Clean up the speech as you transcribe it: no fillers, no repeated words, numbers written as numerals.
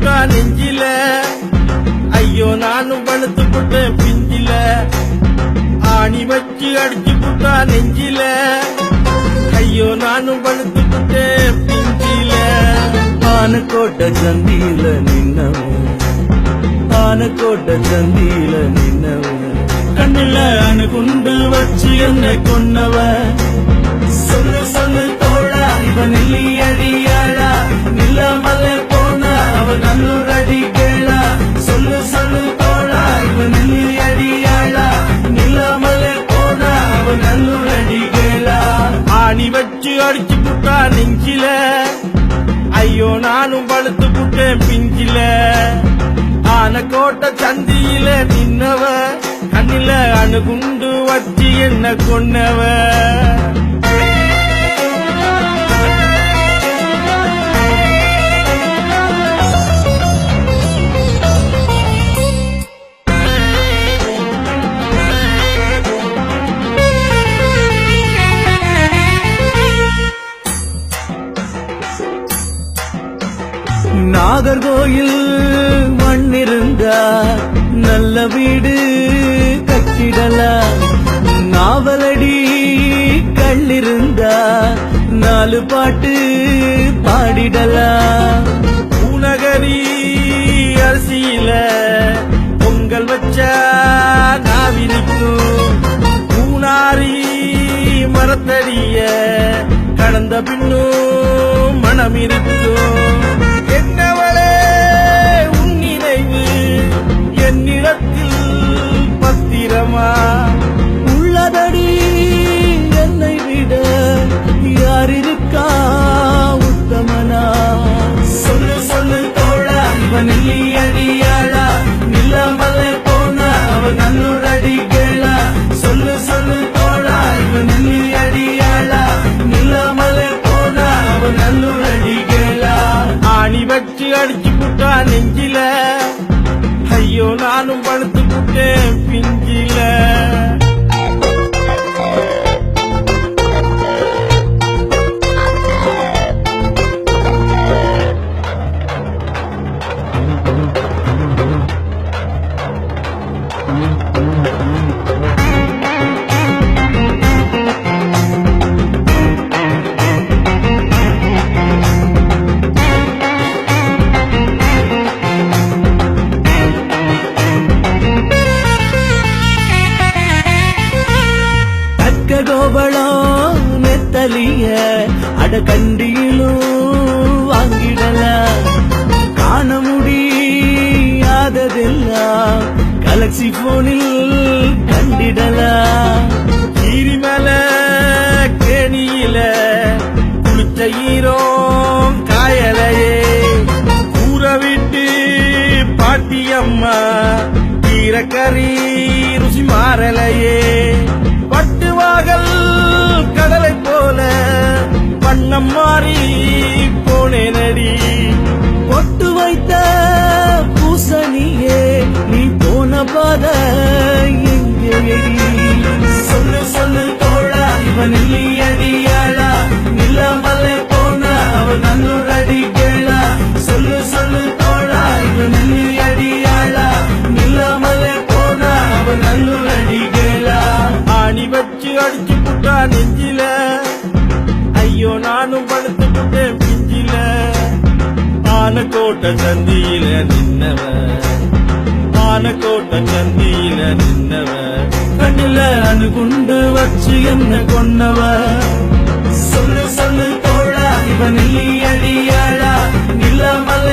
புட்டா நெஞ்சில, ஐயோ நானும் பழுத்து புட்டேன் பிஞ்சில. ஆணி வச்சு அடிச்சு புட்டா நெஞ்சில, ஐயோ நானும் பழுத்து புட்டேன் பிஞ்சில. ஆனக்கோட்டை சந்தியில நின்னவன், ஆனக்கோட்டை சந்தியில நின்னவன், கண்ணில அணுகுண்டு வச்சு என்னை கொன்னவன். சொல்லு சொல்லு தோழா இவன் நெல்லி அடியாளா, நில்லாமல போனா அவன் நல்லூர் அடி கேளா. சொல்லு சொல்லு தோழா இவன் நெல்லி அடியாளா, நில்லாமல போனா அவன் நல்லூர் அடி கேளா. ஆணி வச்சு அடிச்சு புட்டா நெஞ்சில, ஐயோ நானும் பழுத்து புட்டேன் பிஞ்சில. ஆனக்கோட்டை சந்தியில நின்னவ, கண்ணில அணுகுண்டு வச்சு என்ன கொன்னவ. நாகர்கோயில் மண்ணிருந்தா நல்ல வீடு கட்டிடலாம், நாவலடி கள்ளிருந்தா 4 பாட்டு பாடிடலாம். பூநகரி அரிசியில பொங்கல் வச்சா நாவிருக்கும், பூனாரி மரத்தடிய கடந்த பின்னும் மனம் இருக்கும். என்னவளே உன் நினைவு என்னிடத்தில் பத்திரமா உள்ளதடி, என்னை விட யார் இருக்கா உத்தமனா. சொல்லு சொல்லு தோழா இவன் நெல்லி அடியாளா, நில்லாமல போனா அவன் நல்லூர் அடி கேளா. சொல்லு சொல்லு தோழா இவன் நெல்லி அடியாளா, நில்லாமல போனா அவன் நல்லூர் அடி கேளா. ஆணி வச்சு அடிச்சு புட்டா நெஞ்சில, ஐயோ நானும் பழுத்து புட்டேன் பிஞ்சில. கோபளம் நெத்தலிய அட கண்டியிலும் வாங்கிடலாம், காண முடியாததெல்லாம் கலெக்சி போனில் கண்டிடலாம். கீரி மேல கேணியில குளிச்ச ஈரோ காயலையே, கூற விட்டு பாட்டியம்மா கீரக்கறி ருசி மாறலையே. பட்டுவாகல் கடலை போல வண்ணம் மாறி போனேனடி, பொட்டு வைத்த பூசணியே நீ போன பாத எங்கேயடி. சொல்லு சொல்லு தோழா இவன் நெல்லி அடியாளா, நில்லாமல போனா அவன் நல்லூர் அடி கேளா. சொல்லு சொல்லு தோழா இவன் நெல்லி அடியாளா, நில்லாமல போனா அவன் நல்லூர் அடி கேளா. ஆணி வச்சு அடிச்சு புட்டா நெஞ்சில, ஐயோ நானும் பழுத்து புட்டேன் பிஞ்சில. ஆனக்கோட்டை சந்தியில நின்னவ, ஆனக்கோட்டை சந்தியில நின்னவ, கண்ணில அணுகுண்டு வச்சு என்ன கொன்னவ. சொல்லு சொல்லு தோழா இவன் நெல்லி அடியாளா, நில்லாமல